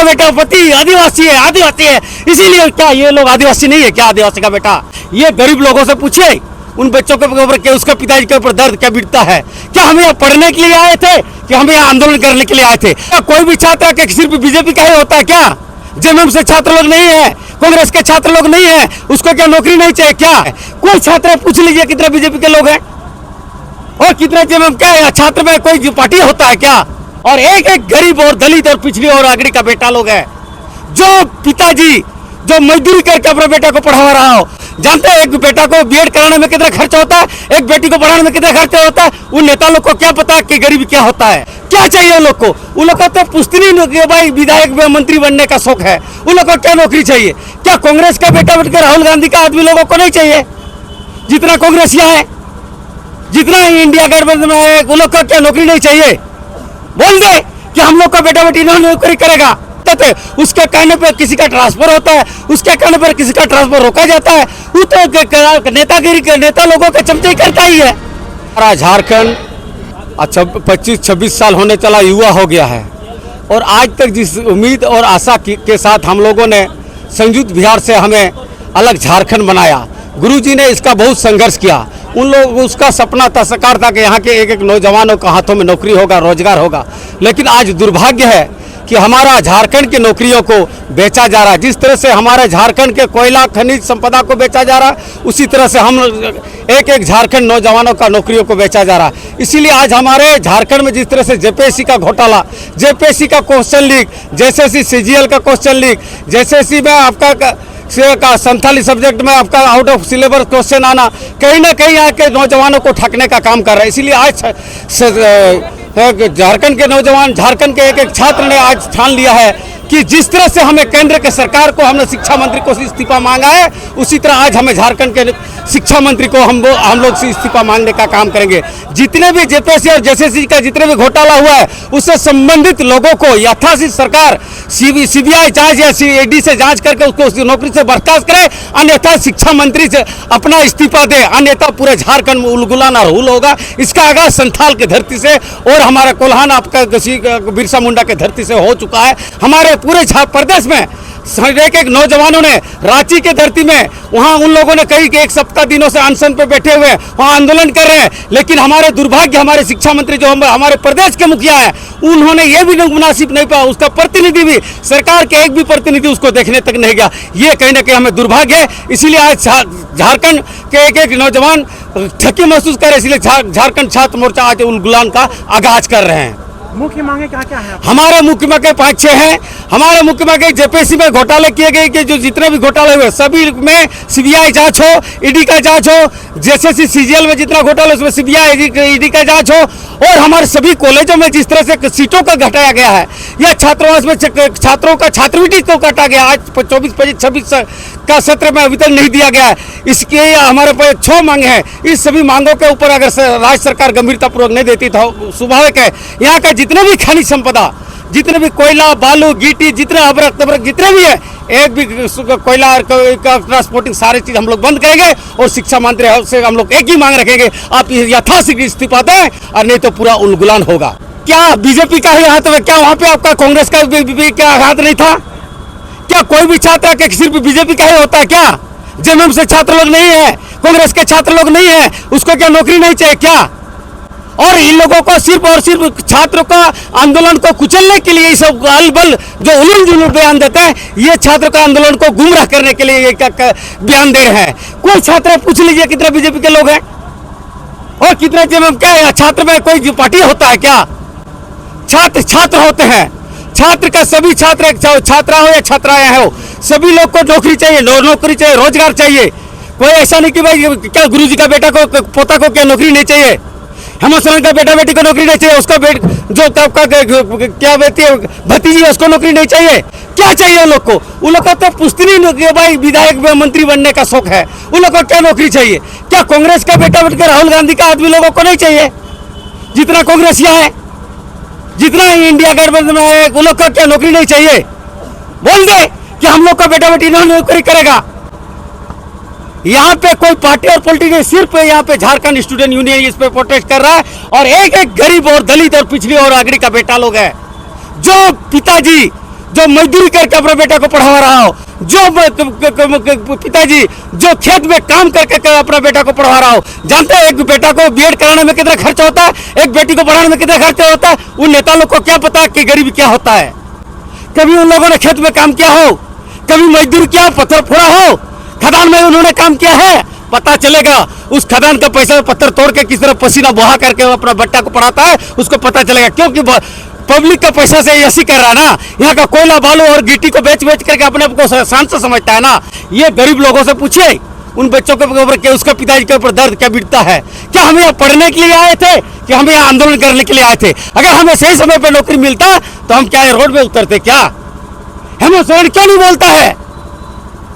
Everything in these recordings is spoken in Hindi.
बेटा पति आदिवासी है, इसीलिए क्या ये लोग आदिवासी नहीं है क्या? आदिवासी का बेटा, ये गरीब लोगों से पूछिए, उन बच्चों के ऊपर क्या, उसका पिताजी के ऊपर दर्द क्या बीतता है? क्या हम यहाँ पढ़ने के लिए आए थे कि हम यहाँ आंदोलन करने के लिए आए थे? क्या कोई भी छात्र क्या सिर्फ बीजेपी का ही होता है क्या? जेएमएम से छात्र लोग नहीं है, कांग्रेस के छात्र लोग नहीं है, उसको क्या नौकरी नहीं चाहिए क्या? कोई छात्र पूछ लीजिए कितने बीजेपी के लोग हैं और कितने जेएमएम क्या छात्र में कोई पार्टी होता है क्या? और एक एक गरीब और दलित और पिछड़ी और आगड़ी का बेटा लोग है, जो पिताजी जो मजदूरी करके अपने बेटा को पढ़ा रहा हो। जानते हैं एक बेटा को बीएड कराने में कितना खर्च होता है, एक बेटी को पढ़ाने में कितना खर्च होता है? उन नेता लोग को क्या पता कि गरीबी क्या होता है? क्या चाहिए उन लोग को? उन लोग को तो पूछती नहीं भाई विधायक में मंत्री बनने का शौक है, उन लोग को क्या नौकरी चाहिए? क्या कांग्रेस का बेटा बनकर राहुल गांधी का आदमी लोगों को नहीं चाहिए जितना कांग्रेसिया है, जितना इंडिया गठबंधन में है? उन लोग को क्या नौकरी नहीं चाहिए? बोल दे कि हम लोग का बेटा बेटी नौकरी करेगा, उसके कहने पर किसी का ट्रांसफर होता है, उसके कहने पर किसी का ट्रांसफर रोका जाता है। वो तो नेतागिरी के नेता लोगों के चमचे करता ही है। हमारा झारखंड 25-26 साल होने चला युवा हो गया है और आज तक जिस उम्मीद और आशा के साथ हम लोगों ने संयुक्त बिहार से हमें अलग झारखंड बनाया, गुरुजी ने इसका बहुत संघर्ष किया। उन लोग उसका सपना था, साकार था कि यहाँ के एक एक नौजवानों के हाथों में नौकरी होगा, रोजगार होगा। लेकिन आज दुर्भाग्य है कि हमारा झारखंड की नौकरियों को बेचा जा रहा है। जिस तरह से हमारे झारखंड के कोयला खनिज संपदा को बेचा जा रहा है, उसी तरह से हम एक एक झारखंड नौजवानों का नौकरियों को बेचा जा रहा है। इसीलिए आज हमारे झारखंड में जिस तरह से जेपीएससी का घोटाला, जेपीएससी का क्वेश्चन लीक, जेएसएससी सीजीएल का क्वेश्चन लीक, जेएसएससी में आपका संथाली सब्जेक्ट में आपका आउट ऑफ सिलेबस क्वेश्चन आना, कहीं ना कहीं आके नौजवानों को ठगने का काम कर रहा है। इसीलिए आज झारखंड के नौजवान, झारखंड के एक एक छात्र ने आज ठान लिया है कि जिस तरह से हमें केंद्र के सरकार को हमने शिक्षा मंत्री को इस्तीफा मांगा है, उसी तरह आज हमें झारखंड के शिक्षा मंत्री को हम लोग से इस्तीफा मांगने का काम करेंगे। जितने भी जेपीएससी और जेएसएससी का जितने भी घोटाला हुआ है, उससे संबंधित लोगों को यथाशीघ्र सरकार सीबीआई जांच या सीआईडी से जांच करके उसको नौकरी से बर्खास्त करे, अन्यथा शिक्षा मंत्री से अपना इस्तीफा दे, अन्यथा पूरे झारखंड में उलगुलान और हुल होगा। इसका आगाज संथाल की धरती से और हमारा कोल्हान आपका बिरसा मुंडा के धरती से हो चुका है। हमारे पूरे प्रदेश में एक एक नौजवानों ने रांची के धरती में वहां उन लोगों ने कई एक सप्ताह दिनों से अनशन पे बैठे हुए वहां आंदोलन कर रहे हैं। लेकिन हमारे दुर्भाग्य, हमारे शिक्षा मंत्री जो हमारे प्रदेश के मुखिया हैं, उन्होंने ये भी मुनासिब नहीं पाया, उसका प्रतिनिधि भी, सरकार के एक भी प्रतिनिधि उसको देखने तक नहीं गया। ये कहीं ना कहीं हमें दुर्भाग्य है। इसीलिए आज झारखंड के एक एक नौजवान ठगी महसूस कर रहे, इसलिए झारखंड छात्र मोर्चा आज उलगुलान का आगाज कर रहे हैं। मुख्य मांगे क्या क्या है? हमारे मुख्य मांगे 5-6 हैं। हमारे मुख्य मांगे जेपीएससी में घोटाले किए गए कि जो जितने भी घोटाले हुए सभी में सीबीआई जांच हो, ईडी का जांच हो, जेएसएससी सीजीएल में जितना घोटाला उसमें सीबीआई ईडी का जांच हो, और हमारे सभी कॉलेजों में जिस तरह से सीटों का घटाया गया है या छात्रावास में छात्रों का छात्रवृत्ति को काटा गया, आज 24-25-26 का सत्र में अभी तक नहीं दिया गया है। इसके हमारे पास 6 मांगे हैं। इस सभी मांगों के ऊपर अगर राज्य सरकार गंभीरतापूर्वक नहीं देती तो स्वाभाविक है यहाँ का जितने भी खनिज संपदा, जितने भी कोयला, बालू, गिट्टी, जितने अबरक तबरक जितने भी है, एक भी कोयला का ट्रांसपोर्टिंग सारी चीज हम लोग बंद करेंगे। और शिक्षा मंत्री से हम लोग एक ही मांग रखेंगे, आप यथाशीघ्र इस्तीफा दें और नहीं तो पूरा उलगुलान होगा। क्या बीजेपी का ही हाथ में, क्या वहां पे आपका कांग्रेस का भी क्या हाथ नहीं था? क्या कोई भी छात्र के सिर्फ बीजेपी का ही होता है क्या? जेएमएम से छात्र लोग नहीं है, कांग्रेस के छात्र लोग नहीं है, उसको क्या नौकरी नहीं चाहिए क्या? और इन लोगों को सिर्फ और सिर्फ छात्रों का आंदोलन को कुचलने के लिए सब अलबल जो उलूल जुलूल बयान देते हैं, ये छात्रों का आंदोलन को गुमराह करने के लिए ये बयान दे रहे हैं। कोई छात्र पूछ लीजिए कितने बीजेपी के लोग हैं और कितने जेएमएम क्या छात्र में कोई पार्टी होता है क्या? छात्र होते हैं। छात्र का सभी छात्र, छात्रा हो या छात्राएं हो, सभी लोग को नौकरी चाहिए, नौकरी चाहिए, रोजगार चाहिए। कोई ऐसा नहीं कि भाई क्या गुरुजी का बेटा को, पोता को क्या नौकरी नहीं चाहिए, हेमंत सोरेन का बेटा बेटी को नौकरी नहीं चाहिए, उसका जो क्या बेटी है भतीजी है उसको नौकरी नहीं चाहिए। क्या चाहिए उन लोग को? उन लोग को तो पूछती नहीं भाई विधायक में मंत्री बनने का शौक है, उन लोग को क्या नौकरी चाहिए? क्या कांग्रेस का बेटा बनकर राहुल गांधी का आदमी लोगों को नहीं चाहिए जितना कांग्रेसिया है, जितना इंडिया गठबंधन में है? उन लोग को क्या नौकरी नहीं चाहिए? बोल दे कि हम लोग का बेटा बेटी नौकरी करेगा। यहाँ पे कोई पार्टी और पॉलिटिक्स नहीं, सिर्फ यहाँ पे झारखंड स्टूडेंट यूनियन इस पे प्रोटेस्ट कर रहा है। और एक एक गरीब और दलित और पिछड़ी और आगड़ी का बेटा लोग है, जो पिताजी जो मजदूरी करके अपने बेटा को पढ़ा रहा हो, जो पिताजी जो खेत में काम करके अपना बेटा को पढ़ा रहा हो। जानते हैं एक बेटा को बीएड कराने में कितना खर्चा होता है, एक बेटी को पढ़ाने में कितना खर्चा होता है। उन नेता लोग को क्या पता कि गरीबी क्या होता है। कभी उन लोगों ने खेत में काम किया हो, कभी मजदूर किया, पत्थर फोड़ा हो, खदान में उन्होंने काम किया है, पता चलेगा। उस खदान का पैसा पत्थर तोड़ के किस तरह पसीना बहा करके अपना बेटा को पढ़ाता है, उसको पता चलेगा। क्योंकि पब्लिक का पैसा से ऐसी कर रहा है ना, यहाँ का कोयला बालू और गिट्टी को बेच बेच करके अपने को शान से समझता है ना। ये गरीब लोगों से पूछिए, उन बच्चों के ऊपर उसके पिताजी के ऊपर दर्द क्या बीतता है। क्या हम यहाँ पढ़ने के लिए आए थे कि हम यहाँ आंदोलन करने के लिए आए थे? अगर हमें सही समय पर नौकरी मिलता तो हम क्या रोड में उतरते? क्या हेमंत सोरेन क्यों नहीं बोलता है?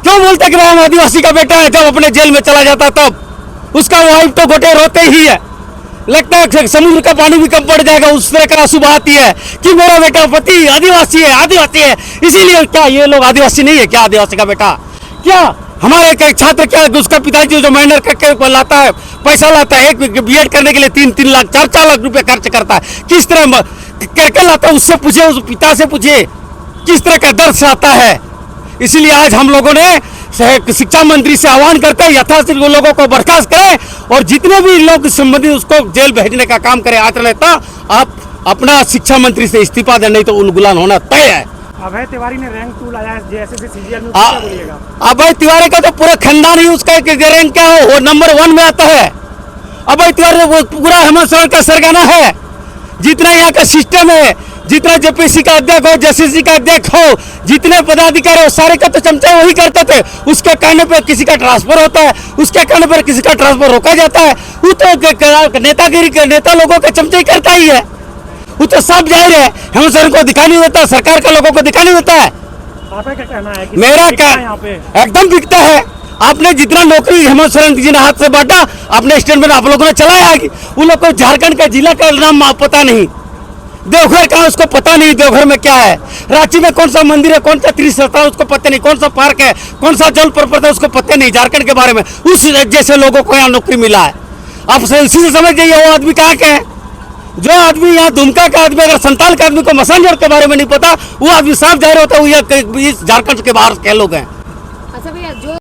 क्यों बोलता कि हम आदिवासी का बेटा है? जब अपने जेल में चला जाता तब उसका वाइफ तो गोटे रोते ही है, लगता है समुद्र का पानी भी कम पड़ जाएगा, उस तरह का आंसू बहाती है कि मेरा बेटा पति आदिवासी है, आदिवासी है। इसीलिए क्या ये लोग आदिवासी नहीं है क्या? आदिवासी का बेटा क्या? हमारे एक छात्र क्या उसका पिताजी जो मेहनत करके लाता है, पैसा लाता है, एक बीएड करने के लिए 3-3 लाख 4-4 लाख रुपए खर्च करता है, किस तरह करके लाता है? उससे पूछे, उस पिता से पूछे किस तरह का दर्द आता है। इसलिए आज हम लोगों ने शिक्षा मंत्री से आह्वान करते हैं यथाशीघ्र लोगों को बर्खास्त करें और जितने भी लोग संबंधित उसको जेल भेजने का काम करें। आज रहता आप अपना शिक्षा मंत्री से इस्तीफा दें, नहीं तो उलगुलान होना तय है। अभय तिवारी ने रैंक 2 लाया है जेएसएससी सीजीएल में, क्या बोलिएगा? अभय तिवारी का तो पूरा खानदान ही उसका रैंक क्या हो, वो नंबर 1 में आता है। अभय तिवारी वो पूरा हेमंत सोरेन का सरगना है। जितना यहाँ का सिस्टम है, जितना जेपीसी का अध्यक्ष हो, जेसीसी का अध्यक्ष हो, जितने पदाधिकारी हो, सारे का तो चमचा वही करते थे। उसके कहने पर किसी का ट्रांसफर होता है, उसके कहने पर किसी का ट्रांसफर रोका जाता है। वो तो नेतागिरी के नेता लोगों का चमचा ही करता ही है। वो तो सब जाहिर है, हेमंत सोरेन को दिखाई नहीं देता, सरकार के लोगों को दिखाई नहीं देता है। आपका क्या कहना है कि मेरा क्या यहाँ पे एकदम बिकता है। आपने जितना नौकरी हेमंत सोरेन जी ने हाथ से बांटा, अपने स्टेट में आप लोगों ने चलाया। उन लोग को झारखंड का जिला का नाम पता नहीं, देवघर का उसको पता नहीं, देवघर में क्या है, रांची में कौन सा मंदिर है, कौन सा तीर्थ स्थल उसको पता नहीं, कौन सा पार्क है, कौन सा जल प्रपात है उसको पता नहीं। झारखंड के बारे में उस जैसे लोगों को यहाँ नौकरी मिला है। आप इसी से समझ जाइए वो आदमी कहाँ के है। जो आदमी यहाँ दुमका का आदमी अगर संताल के आदमी को मसानजोड़ के बारे में नहीं पता, वो आदमी साफ जाहिर होता है वो झारखंड के बाहर के लोग हैं। अच्छा भैया, जो